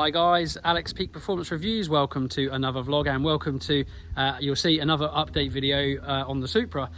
Hi guys, Alex Peak Performance Reviews. Welcome to another vlog and welcome to, you'll see another update video on the Supra.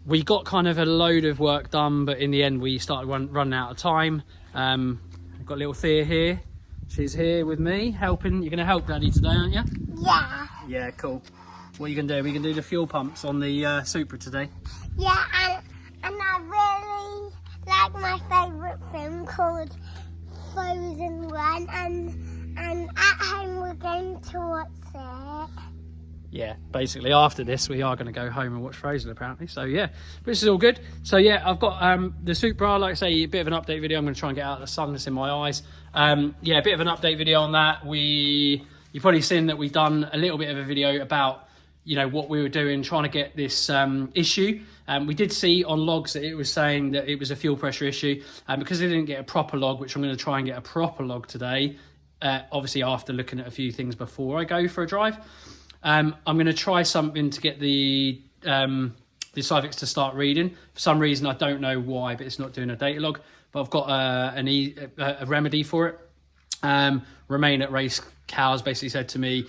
We got kind of a load of work done, but in the end we started running out of time. I've got little Thea here. She's here with me, helping. You're going to help Daddy today, aren't you? Yeah. Yeah, cool. What are you going to do? We can do the fuel pumps on the Supra today. Yeah, and I really like my favourite film called Frozen 1, and at home we're going to watch it. Yeah, basically after this we are going to go home and watch Frozen apparently, so yeah, this is all good. So yeah, I've got the Supra, like I say, a bit of an update video. I'm going to try and get out of the sun that's in my eyes. Yeah, a bit of an update video on that. You've probably seen that we've done a little bit of a video about, you know, what we were doing trying to get this issue. We did see on logs that it was saying that it was a fuel pressure issue, because they didn't get a proper log, which I'm going to try and get a proper log today, obviously after looking at a few things before I go for a drive. I'm going to try something to get the Cyvix to start reading. For some reason, I don't know why, but it's not doing a data log. But I've got a remedy for it. Remain at Race Cows basically said to me,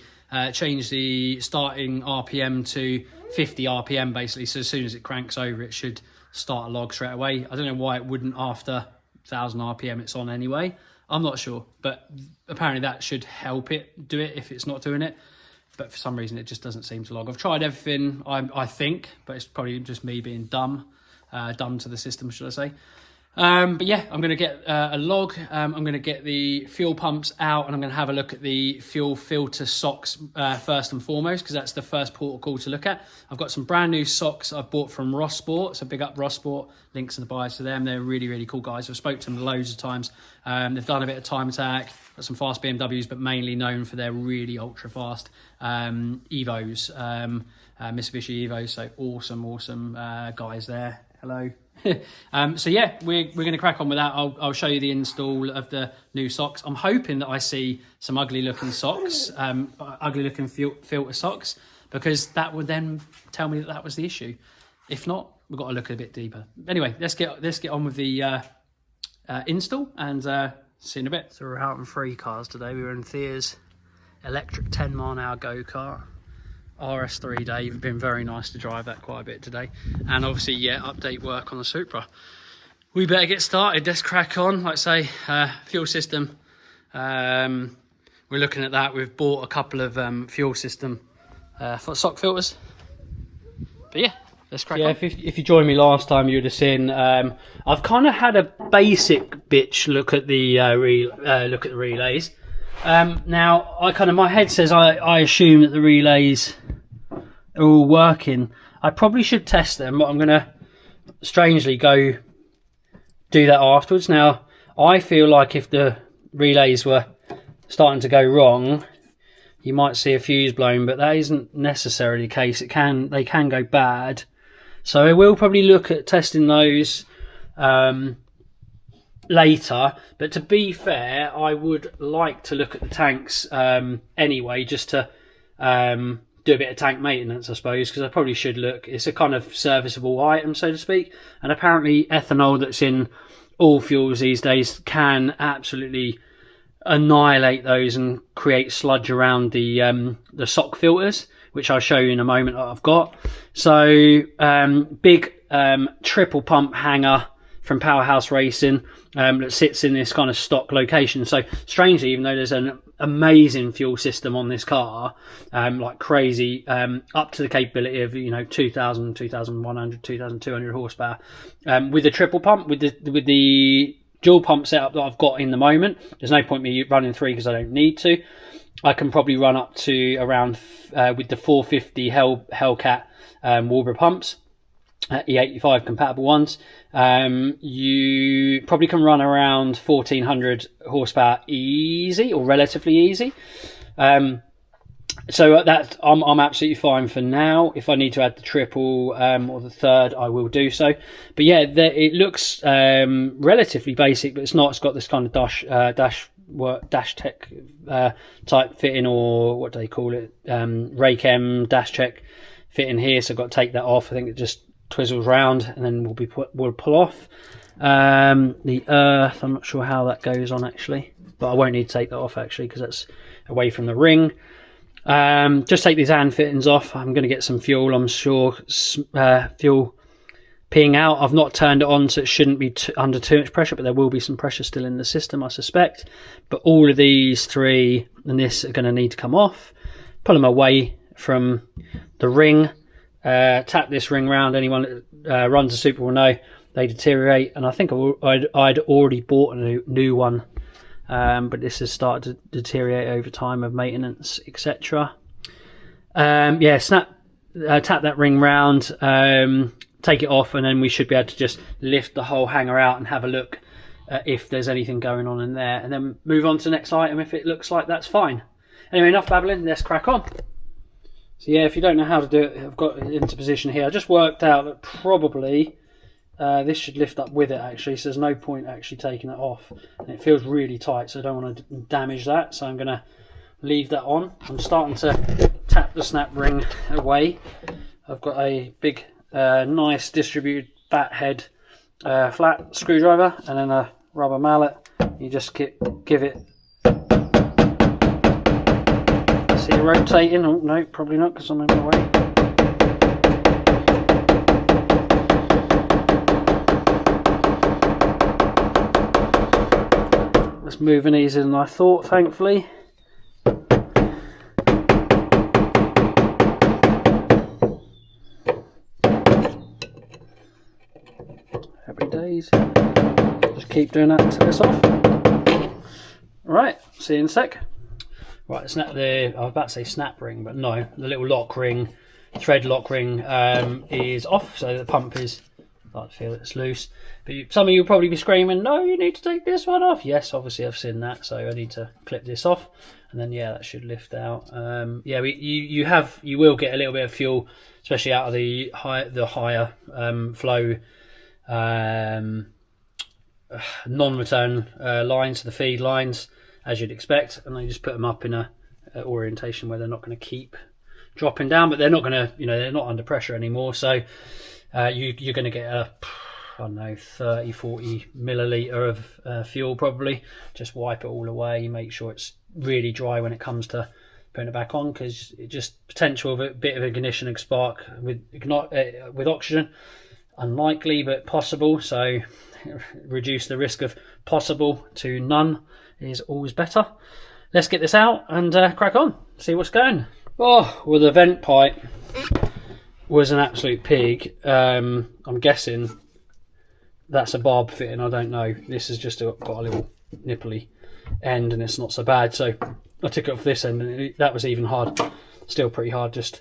change the starting RPM to 50 RPM basically. So as soon as it cranks over, it should start a log straight away. I don't know why it wouldn't after 1000 RPM it's on anyway. I'm not sure, but apparently that should help it do it if it's not doing it. But for some reason, it just doesn't seem to log. I've tried everything, I think, but it's probably just me being dumb to the system, should I say. But yeah, I'm going to get a log. I'm going to get the fuel pumps out, and I'm going to have a look at the fuel filter socks first and foremost, because that's the first port of call to look at. I've got some brand new socks I've bought from Ross Sport, so big up Ross Sport. Links in the bio to them. They're really, really cool guys. I've spoke to them loads of times. They've done a bit of time attack, got some fast BMWs, but mainly known for their really ultra fast Evos, Mitsubishi Evos. So awesome guys there. Hello. So yeah, we're going to crack on with that. I'll show you the install of the new socks. I'm hoping that I see some ugly looking socks, ugly looking filter socks, because that would then tell me that was the issue. If not, we've got to look a bit deeper. Anyway, let's get on with the install and see you in a bit. So we're out in 3 cars today. We were in Thea's electric 10-mile-an-hour go-kart. RS3 Dave, been very nice to drive that quite a bit today. And obviously, yeah, update work on the Supra. We better get started. Let's crack on. Like I say, fuel system. We're looking at that. We've bought a couple of fuel system sock filters. But yeah, let's crack on. If you joined me last time, you would have seen I've kind of had a basic bitch look at the relays. Now, my head says I assume that the relays are all working. I probably should test them, but I'm going to strangely go do that afterwards. Now, I feel like if the relays were starting to go wrong, you might see a fuse blown, but that isn't necessarily the case. They can go bad. So I will probably look at testing those later, but to be fair, I would like to look at the tanks anyway, just to do a bit of tank maintenance, I suppose, because I probably should look. It's a kind of serviceable item, so to speak, and apparently ethanol that's in all fuels these days can absolutely annihilate those and create sludge around the sock filters, which I'll show you in a moment that I've got. So big triple pump hanger from Powerhouse Racing that sits in this kind of stock location. So strangely, even though there's an amazing fuel system on this car, like crazy, up to the capability of 2,000, 2,100, 2,200 horsepower, with the triple pump, with the dual pump setup that I've got in the moment, there's no point me running 3 because I don't need to. I can probably run up to around with the 450 Hellcat Walbra pumps, E85 compatible ones. You probably can run around 1,400 horsepower easy, or relatively easy. So that I'm absolutely fine for now. If I need to add the triple or the third, I will do so. But yeah, it looks relatively basic, but it's not. It's got this kind of dash tech type fitting, or what do they call it? Rake M dash check fitting here. So I've got to take that off. I think it just twizzles round and then we'll pull off. The earth, I'm not sure how that goes on actually, but I won't need to take that off actually because that's away from the ring. Just take these hand fittings off. I'm going to get some fuel, I'm sure, fuel peeing out. I've not turned it on, so it shouldn't be under too much pressure, but there will be some pressure still in the system, I suspect. But all of these three and this are going to need to come off. Pull them away from the ring. Tap this ring round. Anyone that runs a Supra will know they deteriorate, and I think I'd already bought a new one, but this has started to deteriorate over time of maintenance, etc. Yeah, tap that ring round, take it off, and then we should be able to just lift the whole hanger out and have a look if there's anything going on in there, and then move on to the next item if it looks like that's fine. Anyway, enough babbling, let's crack on. So yeah, if you don't know how to do it, I've got it into position here. I just worked out that probably this should lift up with it actually, so there's no point actually taking it off. And it feels really tight, so I don't want to damage that, so I'm going to leave that on. I'm starting to tap the snap ring away. I've got a big, nice distributed fat head flat screwdriver and then a rubber mallet. You just give it. See it rotating? Oh no, probably not because I'm in my way. It's moving easier than I thought, thankfully. Happy days. Just keep doing that until it's off. Right, see you in a sec. Right, I was about to say snap ring, but no, the little lock ring, thread lock ring is off, so the pump is, I feel it's loose. But some of you will probably be screaming, no, you need to take this one off. Yes, obviously I've seen that, so I need to clip this off, and then yeah, that should lift out. Yeah, you will get a little bit of fuel, especially out of the higher flow non-return lines, the feed lines, as you'd expect, and they just put them up in a orientation where they're not going to keep dropping down, but they're not going to, they're not under pressure anymore, so you're going to get a, I don't know, 30-40 milliliter of fuel probably. Just wipe it all away, make sure it's really dry when it comes to putting it back on, because it just potential of a bit of ignition and spark with oxygen, unlikely but possible, so reduce the risk of possible to none is always better. Let's get this out and crack on, see what's going. Oh, well, the vent pipe was an absolute pig. I'm guessing that's a barb fitting, I don't know. This has just got a little nipply end and it's not so bad, so I took it off this end and that was even hard, still pretty hard. Just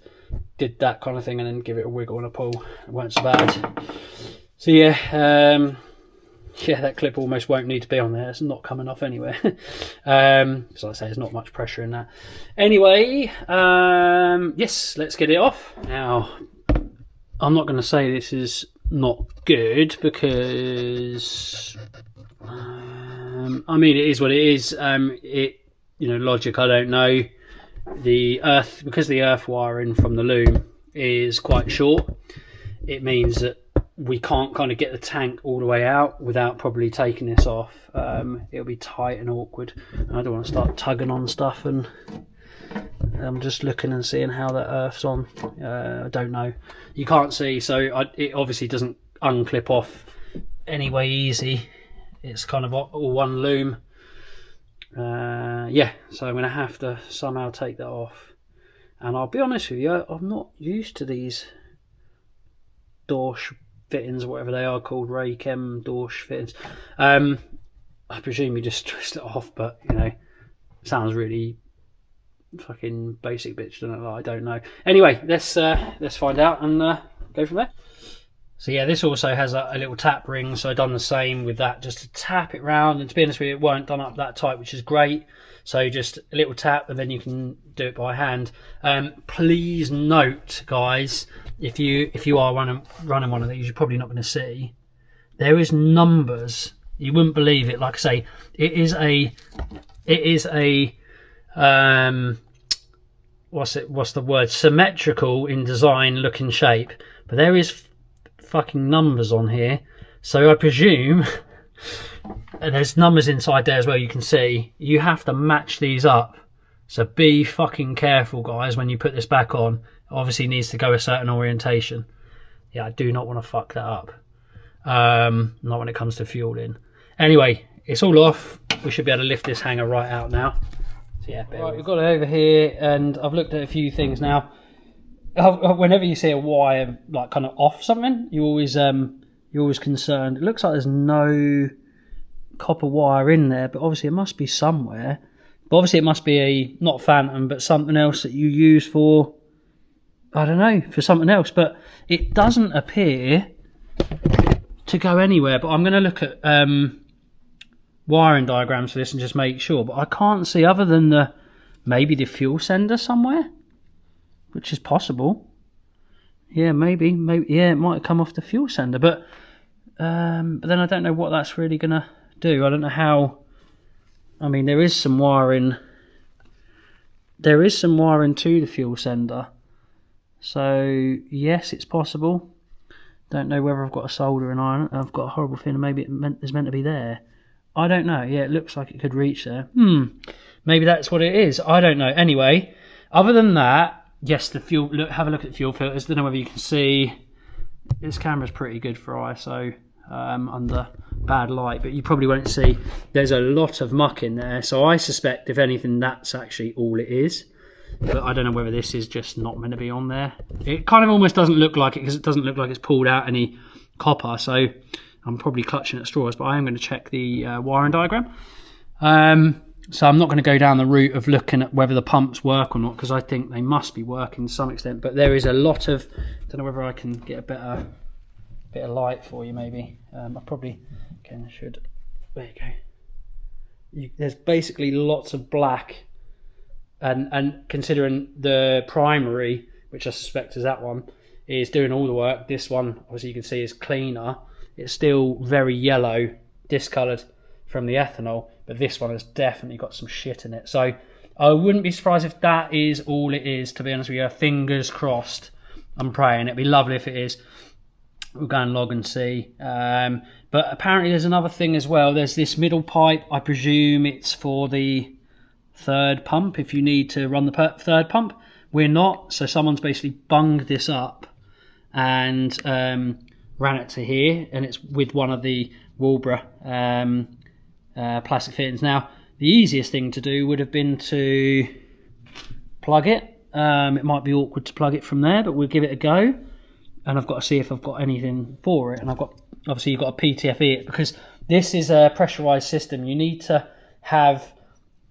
did that kind of thing and then give it a wiggle and a pull. It weren't so bad. So yeah, yeah, that clip almost won't need to be on there. It's not coming off anywhere. So I say there's not much pressure in that. Anyway, yes, let's get it off. Now, I'm not going to say this is not good because, I mean, it is what it is. Logic, I don't know. The earth, because the earth wiring from the loom is quite short, it means that we can't kind of get the tank all the way out without probably taking this off. It'll be tight and awkward. I don't want to start tugging on stuff, and I'm just looking and seeing how that earth's on. I don't know. You can't see, so it obviously doesn't unclip off anyway easy. It's kind of all one loom. Yeah, so I'm going to have to somehow take that off. And I'll be honest with you, I'm not used to these Dorsch fittings, whatever they are called, Raychem Dorsch fittings. I presume you just twist it off, but it sounds really fucking basic bitch, doesn't it? I don't know. Anyway, let's find out and go from there. So yeah, this also has a little tap ring, so I've done the same with that, just to tap it round. And to be honest with you, it weren't done up that tight, which is great. So just a little tap, and then you can do it by hand. Please note, guys, if you are running one of these, you're probably not going to see. There is numbers. You wouldn't believe it. Like I say, it is a what's the word? Symmetrical in design, look and shape, but there is fucking numbers on here So I presume, and there's numbers inside there as well, you can see, you have to match these up. So be fucking careful, guys, when you put this back on. It obviously needs to go a certain orientation. Yeah, I do not want to fuck that up. Not when it comes to fueling. Anyway, it's all off. We should be able to lift this hanger right out now. So yeah, right, we've got it over here, and I've looked at a few things now. Whenever you see a wire like kind of off something, you're always concerned. It looks like there's no copper wire in there, but obviously it must be somewhere. But obviously it must be a, not phantom, but something else that you use for, I don't know, for something else. But it doesn't appear to go anywhere. But I'm going to look at wiring diagrams for this and just make sure. But I can't see, other than maybe the fuel sender somewhere, which is possible. Yeah, maybe, yeah, it might have come off the fuel sender. But then I don't know what that's really going to do. I don't know how. I mean, there is some wiring. There is some wiring to the fuel sender. So yes, it's possible. Don't know whether I've got a soldering iron. I've got a horrible feeling maybe it's meant to be there. I don't know. Yeah, it looks like it could reach there. Maybe that's what it is. I don't know. Anyway, other than that, yes, the fuel. Look, have a look at the fuel filters. Don't know whether you can see. This camera's pretty good for ISO under bad light, but you probably won't see. There's a lot of muck in there, so I suspect, if anything, that's actually all it is. But I don't know whether this is just not meant to be on there. It kind of almost doesn't look like it, because it doesn't look like it's pulled out any copper, so I'm probably clutching at straws. But I am going to check the wiring diagram. So I'm not going to go down the route of looking at whether the pumps work or not, because I think they must be working to some extent. But there is a lot of, I don't know whether I can get a bit of light for you, maybe. I probably, okay, I should, there you go. There's basically lots of black, and considering the primary, which I suspect is that one, is doing all the work, this one, obviously you can see, is cleaner. It's still very yellow, discoloured from the ethanol, but this one has definitely got some shit in it. So I wouldn't be surprised if that is all it is, to be honest with you. Fingers crossed. I'm praying. It'd be lovely if it is. We'll go and log and see. But apparently there's another thing as well. There's this middle pipe. I presume it's for the third pump, if you need to run the third pump. We're not, so someone's basically bunged this up and ran it to here, and it's with one of the Walbra plastic fittings. Now, the easiest thing to do would have been to plug it. It might be awkward to plug it from there, but we'll give it a go. And I've got to see if I've got anything for it. And I've got, obviously you've got to PTFE it, because this is a pressurized system. You need to have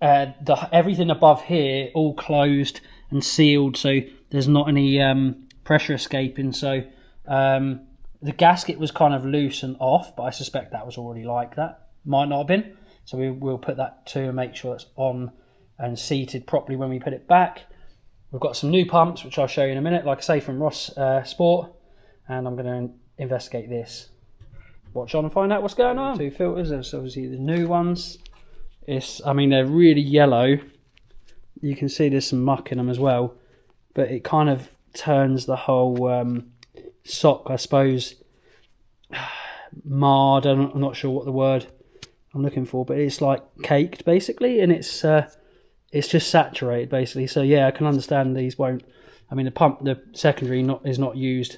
everything above here all closed and sealed, so there's not any pressure escaping. So the gasket was kind of loose and off, but I suspect that was already like that. Might not have been. So we'll put that to and make sure it's on and seated properly when we put it back. We've got some new pumps, which I'll show you in a minute, like I say, from Ross Sport. And I'm going to investigate this. Watch on and find out what's going on. Two filters, there's obviously the new ones. I mean, they're really yellow. You can see there's some muck in them as well. But it kind of turns the whole sock, I suppose, marred. I'm not sure what the word I'm looking for, but it's like caked, basically. And it's just saturated, basically. So yeah, I can understand these won't. I mean, the secondary is not used,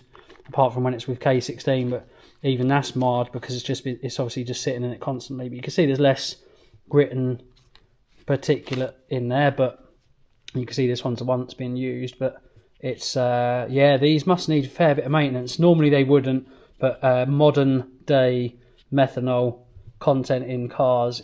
apart from when it's with K16, but even that's marred because it's obviously just sitting in it constantly. But you can see there's less grit and particulate in there, but you can see this one's once been used. But it's yeah, these must need a fair bit of maintenance. Normally they wouldn't, but modern day methanol content in cars,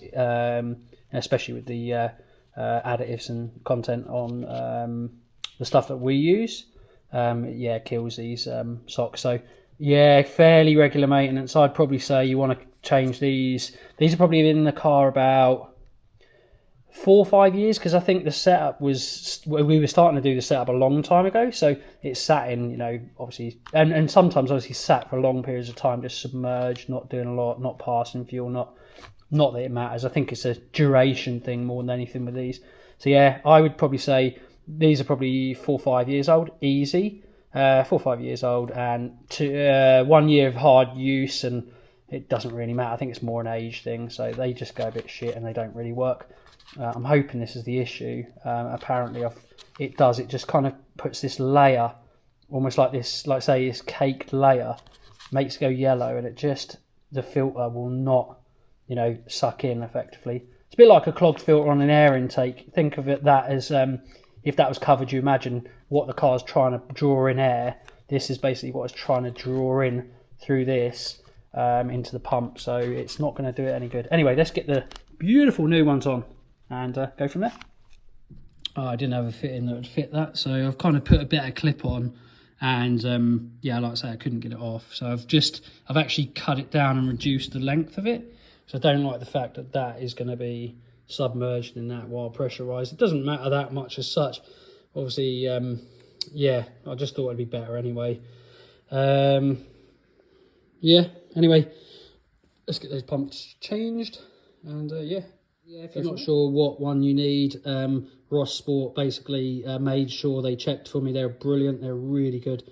especially with the additives and content on the stuff that we use, yeah, kills these socks. So yeah, fairly regular maintenance. I'd probably say you want to change these. These are probably in the car about 4 or 5 years, because I think the setup was, we were starting to do the setup a long time ago, so it sat in, you know, obviously, and sometimes obviously sat for long periods of time, just submerged, not doing a lot, not passing fuel, not that it matters. I think it's a duration thing more than anything with these. So yeah, I would probably say these are probably 4 or 5 years old, easy. 4 or 5 years old, and 1 year of hard use, and it doesn't really matter. I think it's more an age thing, so they just go a bit shit and they don't really work. I'm hoping this is the issue. Apparently it does. It just kind of puts this layer, almost like this, like say this caked layer, makes it go yellow, and it just, the filter will not, you know, suck in effectively. It's a bit like a clogged filter on an air intake. Think of it that as if that was covered, you imagine what the car's trying to draw in air. This is basically what it's trying to draw in through this into the pump, so it's not going to do it any good. Anyway, let's get the beautiful new ones on and go from there. Oh, I didn't have a fitting that would fit that, so I've kind of put a better clip on, and yeah, like I say, I couldn't get it off, so I've actually cut it down and reduced the length of it. So I don't like the fact that that is going to be submerged in that while pressurized. It doesn't matter that much as such. Obviously, yeah, I just thought it'd be better anyway. Yeah, anyway, let's get those pumps changed. And yeah, if you're not sure what one you need, Ross Sport basically made sure they checked for me. They're brilliant. They're really good.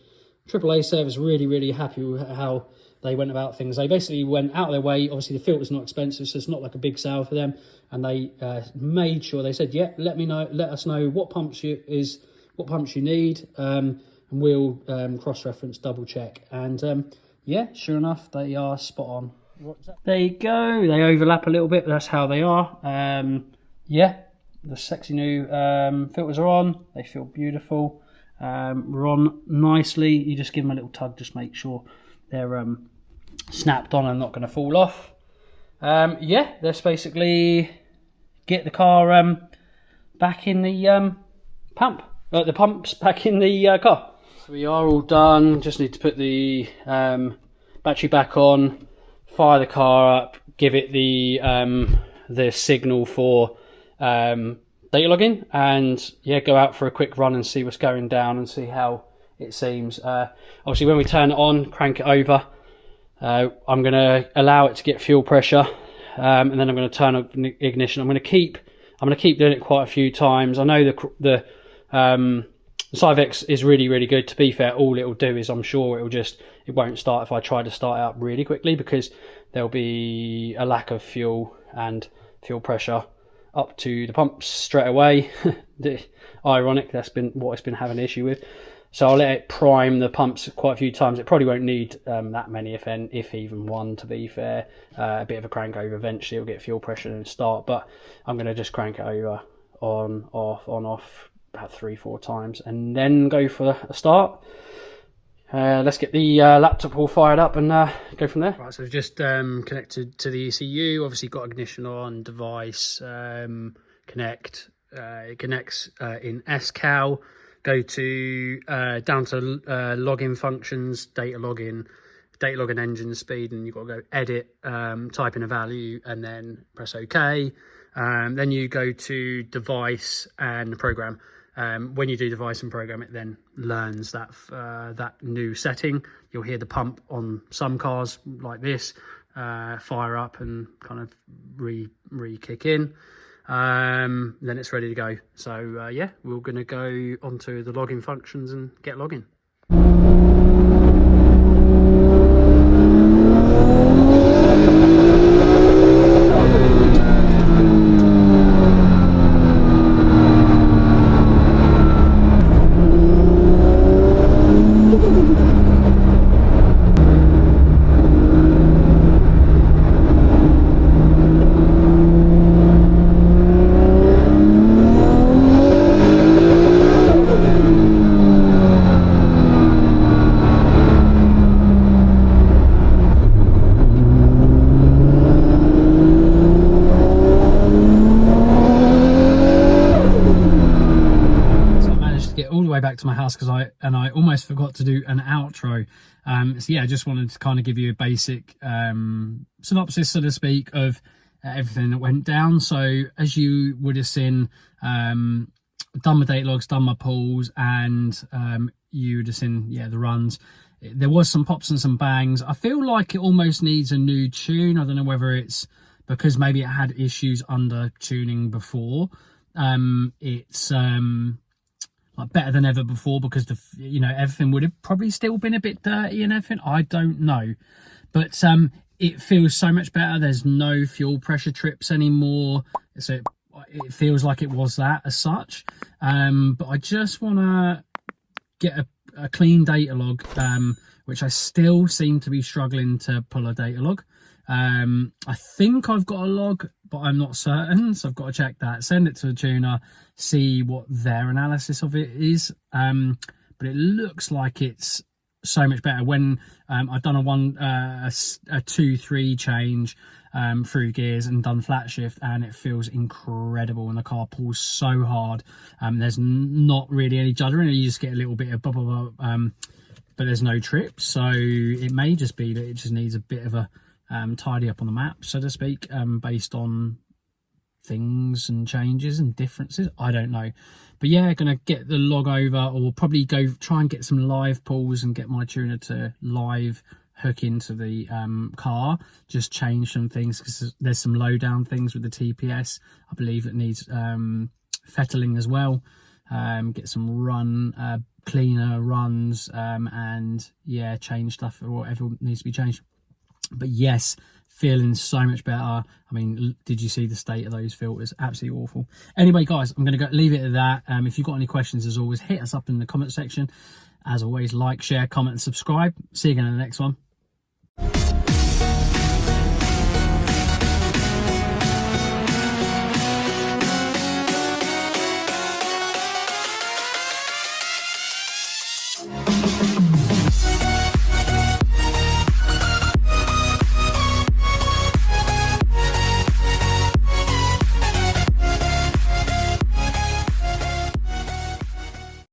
AAA service, really happy with how they went about things. They basically went out of their way. Obviously, the filter's not expensive, so it's not like a big sale for them. And they made sure, they said, yeah, let us know what pumps you need, and we'll cross-reference, double check. And yeah, sure enough, they are spot on. There you go. They overlap a little bit, but that's how they are. Yeah, the sexy new filters are on. They feel beautiful. We're on nicely. You just give them a little tug, just make sure they're snapped on and not going to fall off. Yeah, let's basically get the car back in the pump. The pump's back in the car. So we are all done. Just need to put the battery back on, fire the car up, give it the signal for data logging, and yeah, go out for a quick run and see what's going down and see how it seems. Obviously, when we turn it on, crank it over. I'm going to allow it to get fuel pressure, and then I'm going to turn up the ignition. I'm going to keep doing it quite a few times. I know the Cyvex is really good. To be fair, all it will do is, I'm sure it won't start if I try to start it up really quickly, because there'll be a lack of fuel and fuel pressure up to the pumps straight away. Ironic, that's been what it's been having an issue with. So I'll let it prime the pumps quite a few times. It probably won't need that many, if even one, to be fair. A bit of a crank over, eventually it'll get fuel pressure and start, but I'm going to just crank it over, on, off, about 3-4 times, and then go for a start. Let's get the laptop all fired up and go from there. Right, so we've just connected to the ECU. Obviously got ignition on, device, connect. It connects in SCAL. Go to down to login functions, data login engine speed, and you've got to go edit, type in a value, and then press OK. Then you go to device and program. When you do device and program, it then learns that new setting. You'll hear the pump on some cars like this fire up and kind of re-kick in. Then it's ready to go. So yeah, we're going to go onto the login functions and get logging. Back to my house because I almost forgot to do an outro. So yeah, I just wanted to kind of give you a basic synopsis, so to speak, of everything that went down. So as you would have seen, done my data logs, done my pulls, and you would have seen, yeah, the runs. There was some pops and some bangs. I feel like it almost needs a new tune. I don't know whether it's because maybe it had issues under tuning before. It's like better than ever before, because everything would have probably still been a bit dirty and everything. I don't know, but it feels so much better. There's no fuel pressure trips anymore, so it feels like it was that as such. But I just want to get a clean data log, which I still seem to be struggling to pull a data log. I think I've got a log, but I'm not certain, so I've got to check that, send it to the tuner, see what their analysis of it is. But it looks like it's so much better. When I've done a 2-3 change through gears and done flat shift, and it feels incredible, and the car pulls so hard. There's not really any juddering, you just get a little bit of bubble, but there's no trips. So it may just be that it just needs a bit of a tidy up on the map, so to speak, based on things and changes and differences. I don't know, but yeah, gonna get the log over, or probably go try and get some live pulls and get my tuner to live hook into the car, just change some things, because there's some low down things with the TPS I believe that needs fettling as well. Get some cleaner runs, and yeah, change stuff or whatever needs to be changed. But yes, feeling so much better. I mean, did you see the state of those filters? Absolutely awful. Anyway, guys, I'm going to go leave it at that. If you've got any questions, as always, hit us up in the comment section. As always, like, share, comment, and subscribe. See you again in the next one.